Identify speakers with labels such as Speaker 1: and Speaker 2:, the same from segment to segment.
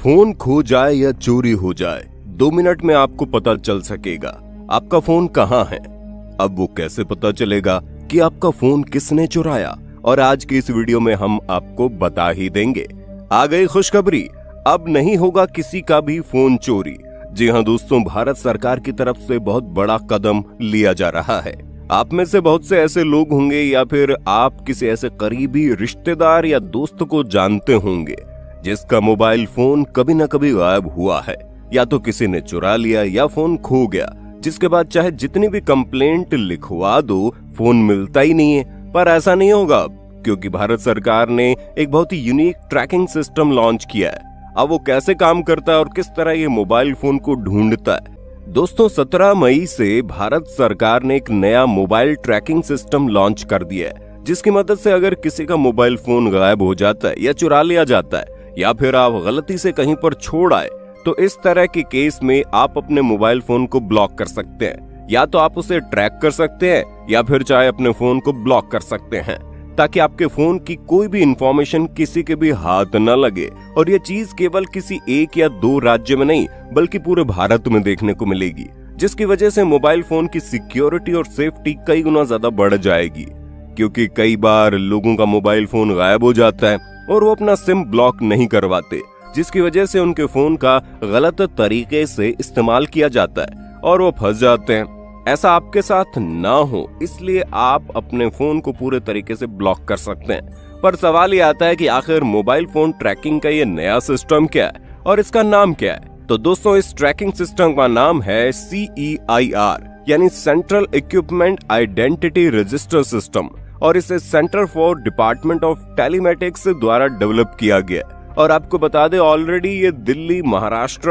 Speaker 1: Phone खो जाए या चोरी हो जाए 2 मिनट में आपको पता चल सकेगा आपका फोन कहाँ है। अब वो कैसे पता चलेगा कि आपका फोन किसने चुराया, और आज की इस वीडियो में हम आपको बता ही देंगे। आ गई खुशखबरी, अब नहीं होगा किसी का भी फोन चोरी। जी हाँ दोस्तों, भारत सरकार की तरफ से बहुत बड़ा कदम लिया जा रहा है। आप में से बहुत से ऐसे लोग होंगे या फिर आप किसी ऐसे करीबी रिश्तेदार या दोस्त को जानते होंगे जिसका मोबाइल फोन कभी न कभी गायब हुआ है, या तो किसी ने चुरा लिया या फोन खो गया, जिसके बाद चाहे जितनी भी कंप्लेंट लिखवा दो फोन मिलता ही नहीं है। पर ऐसा नहीं होगा अब, क्योंकि भारत सरकार ने एक बहुत ही यूनिक ट्रैकिंग सिस्टम लॉन्च किया है। अब वो कैसे काम करता है और किस तरह ये मोबाइल फोन को ढूंढता है। दोस्तों 17 मई से भारत सरकार ने एक नया मोबाइल ट्रैकिंग सिस्टम लॉन्च कर दिया है, जिसकी मदद से अगर किसी का मोबाइल फोन गायब हो जाता है या चुरा लिया जाता है या फिर आप गलती से कहीं पर छोड़ आए, तो इस तरह के केस में आप अपने मोबाइल फोन को ब्लॉक कर सकते हैं। या तो आप उसे ट्रैक कर सकते हैं या फिर चाहे अपने फोन को ब्लॉक कर सकते हैं, ताकि आपके फोन की कोई भी इंफॉर्मेशन किसी के भी हाथ न लगे। और ये चीज केवल किसी 1 या 2 राज्य में नहीं बल्कि पूरे भारत में देखने को मिलेगी, जिसकी वजह से मोबाइल फोन की सिक्योरिटी और सेफ्टी कई गुना ज्यादा बढ़ जाएगी। क्योंकि कई बार लोगों का मोबाइल फोन गायब हो जाता है और वो अपना सिम ब्लॉक नहीं करवाते, जिसकी वजह से उनके फोन का गलत तरीके से इस्तेमाल किया जाता है और वो फंस जाते हैं। ऐसा आपके साथ ना हो, इसलिए आप अपने फोन को पूरे तरीके से ब्लॉक कर सकते हैं। पर सवाल ये आता है कि आखिर मोबाइल फोन ट्रैकिंग का ये नया सिस्टम क्या है और इसका नाम क्या है। तो दोस्तों इस ट्रैकिंग सिस्टम का नाम है CEIR, यानी central equipment identity register system, और इसे centre for department of telematics द्वारा डेवलप किया गया। और आपको बता दें, ऑलरेडी ये दिल्ली, महाराष्ट्र,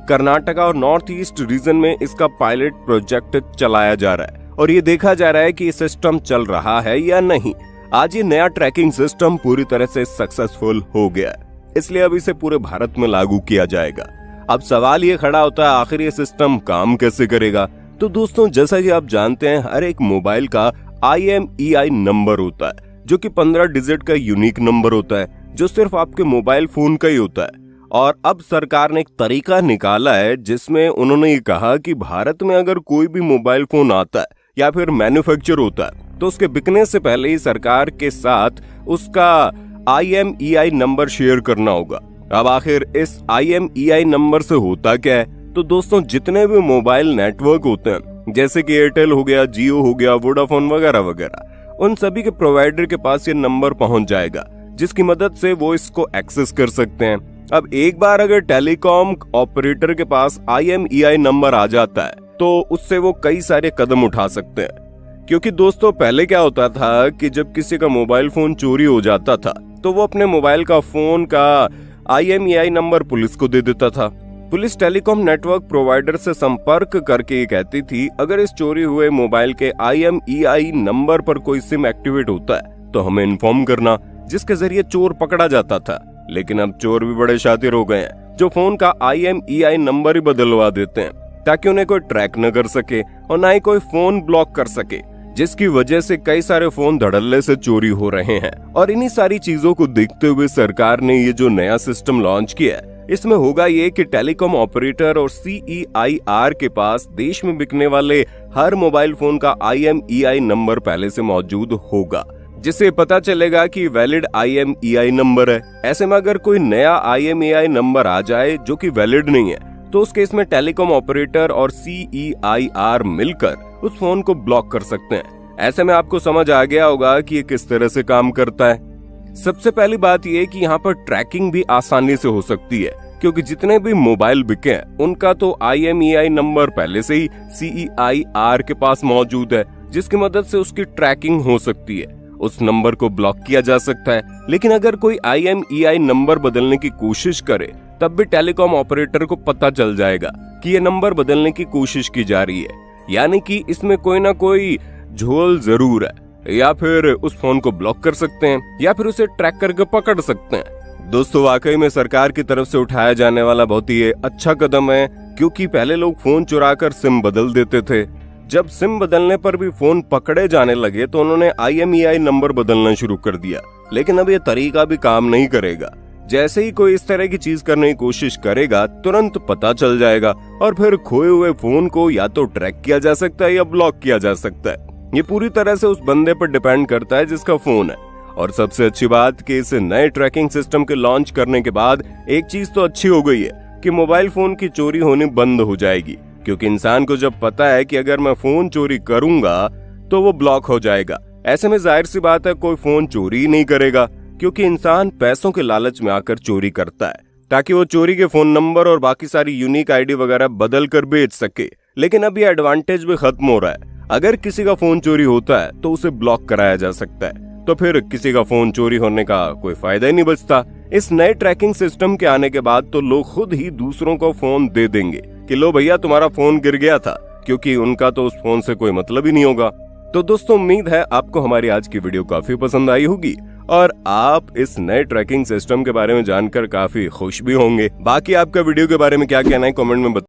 Speaker 1: कर्नाटका और नॉर्थ ईस्ट रीजन में इसका पायलट प्रोजेक्ट चलाया जा रहा है और ये देखा जा रहा है कि ये सिस्टम चल रहा है या नहीं। आज ये नया ट्रैकिंग सिस्टम पूरी तरह से सक्सेसफुल हो गया है, इसलिए अब इसे पूरे भारत में लागू किया जाएगा। अब सवाल ये खड़ा होता है, आखिर ये सिस्टम काम कैसे करेगा। तो दोस्तों जैसा कि आप जानते हैं, हर एक मोबाइल का IMEI नंबर होता है, जो कि 15 डिजिट का यूनिक नंबर होता है, जो सिर्फ आपके मोबाइल फोन का ही होता है। और अब सरकार ने एक तरीका निकाला है जिसमें उन्होंने ये कहा कि भारत में अगर कोई भी मोबाइल फोन आता है या फिर मैन्युफैक्चर होता है, तो उसके बिकने से पहले ही सरकार के साथ उसका IMEI नंबर शेयर करना होगा। अब आखिर इस IMEI नंबर से होता क्या है। तो दोस्तों जितने भी मोबाइल नेटवर्क होते हैं, जैसे कि एयरटेल हो गया, जियो हो गया, वोडाफोन वगैरह वगैरह, उन सभी के प्रोवाइडर के पास ये नंबर पहुंच जाएगा, जिसकी मदद से वो इसको एक्सेस कर सकते हैं। अब एक बार अगर टेलीकॉम ऑपरेटर के पास IMEI नंबर आ जाता है, तो उससे वो कई सारे कदम उठा सकते हैं। क्योंकि दोस्तों पहले क्या होता था कि जब किसी का मोबाइल फोन चोरी हो जाता था, तो वो अपने मोबाइल का फोन का IMEI नंबर पुलिस को दे देता था। पुलिस टेलीकॉम नेटवर्क प्रोवाइडर से संपर्क करके ये कहती थी, अगर इस चोरी हुए मोबाइल के IMEI नंबर पर कोई सिम एक्टिवेट होता है तो हमें इन्फॉर्म करना, जिसके जरिए चोर पकड़ा जाता था। लेकिन अब चोर भी बड़े शातिर हो गए हैं, जो फोन का IMEI नंबर ही बदलवा देते हैं, ताकि उन्हें कोई ट्रैक न कर सके और न ही कोई फोन ब्लॉक कर सके, जिसकी वजह से कई सारे फोन धड़ल्ले से चोरी हो रहे हैं। और इन्हीं सारी चीजों को देखते हुए सरकार ने ये जो नया सिस्टम लॉन्च किया है, इसमें होगा ये कि टेलीकॉम ऑपरेटर और CEIR के पास देश में बिकने वाले हर मोबाइल फोन का IMEI नंबर पहले से मौजूद होगा, जिससे पता चलेगा कि वैलिड IMEI नंबर है। ऐसे में अगर कोई नया IMEI नंबर आ जाए जो कि वैलिड नहीं है, तो उस केस में टेलीकॉम ऑपरेटर और CEIR मिलकर उस फोन को ब्लॉक कर सकते हैं। ऐसे में आपको समझ आ गया होगा कि ये किस तरह से काम करता है। सबसे पहली बात यह कि यहाँ पर ट्रैकिंग भी आसानी से हो सकती है, क्योंकि जितने भी मोबाइल बिके हैं उनका तो IMEI नंबर पहले से ही CEIR के पास मौजूद है, जिसकी मदद से उसकी ट्रैकिंग हो सकती है, उस नंबर को ब्लॉक किया जा सकता है। लेकिन अगर कोई IMEI नंबर बदलने की कोशिश करे, तब भी टेलीकॉम ऑपरेटर को पता चल जाएगा कि ये नंबर बदलने की कोशिश की जा रही है, यानी कि इसमें कोई ना कोई झोल जरूर है। या फिर उस फोन को ब्लॉक कर सकते हैं या फिर उसे ट्रैक करके पकड़ सकते हैं। दोस्तों वाकई में सरकार की तरफ से उठाया जाने वाला बहुत ही अच्छा कदम है, क्योंकि पहले लोग फोन चुराकर सिम बदल देते थे। जब सिम बदलने पर भी फोन पकड़े जाने लगे तो उन्होंने IMEI नंबर बदलना शुरू कर दिया, लेकिन अब ये तरीका भी काम नहीं करेगा, जैसे ही कोई इस तरह की चीज करने की कोशिश करेगा तुरंत पता चल जाएगा और फिर खोए हुए फोन को या तो ट्रैक किया जा सकता है या ब्लॉक किया जा सकता है। ये पूरी तरह से उस बंदे पर डिपेंड करता है जिसका फोन है। और सबसे अच्छी बात कि इस नए ट्रैकिंग सिस्टम के लॉन्च करने के बाद एक चीज तो अच्छी हो गई है कि मोबाइल फोन की चोरी होनी बंद हो जाएगी, क्योंकि इंसान को जब पता है कि अगर मैं फोन चोरी करूंगा तो वो ब्लॉक हो जाएगा। ऐसे में जाहिर सी बात है कोई फोन चोरी ही नहीं करेगा, क्योंकि इंसान पैसों के लालच में आकर चोरी करता है ताकि वो चोरी के फोन नंबर और बाकी सारी यूनिक आईडी वगैरह बदल कर बेच सके। लेकिन अब ये एडवांटेज भी खत्म हो रहा है। अगर किसी का फोन चोरी होता है तो उसे ब्लॉक कराया जा सकता है, तो फिर किसी का फोन चोरी होने का कोई फायदा ही नहीं बचता। इस नए ट्रैकिंग सिस्टम के आने के बाद तो लोग खुद ही दूसरों को फोन दे देंगे कि लो भैया तुम्हारा फोन गिर गया था, क्योंकि उनका तो उस फोन से कोई मतलब ही नहीं होगा। तो दोस्तों उम्मीद है आपको हमारी आज की वीडियो काफी पसंद आई होगी और आप इस नए ट्रैकिंग सिस्टम के बारे में जानकर काफी खुश भी होंगे। बाकी आपका वीडियो के बारे में क्या कहना है कमेंट में